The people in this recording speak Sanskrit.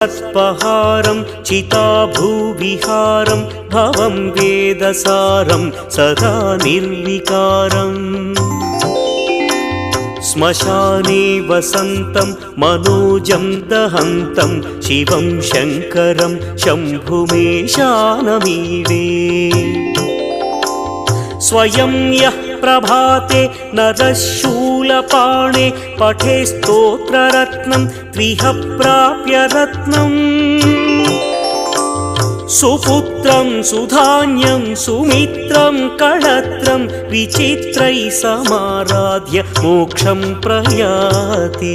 तत्पहारं चिताभूविहारं भवं वेदसारं सदा निर्विकारम् श्मशाने वसन्तं मनोजं दहन्तं शिवं शङ्करं शम्भुमेशानमीडे स्वयं यः प्रभाते नरः शूलपाणे पठे स्तोत्ररत्नं त्विह प्राप्य रत्नम् सुपुत्रं सुधान्यं सुमित्रं कळत्रं विचित्रैः समाराध्य मोक्षं प्रयाति।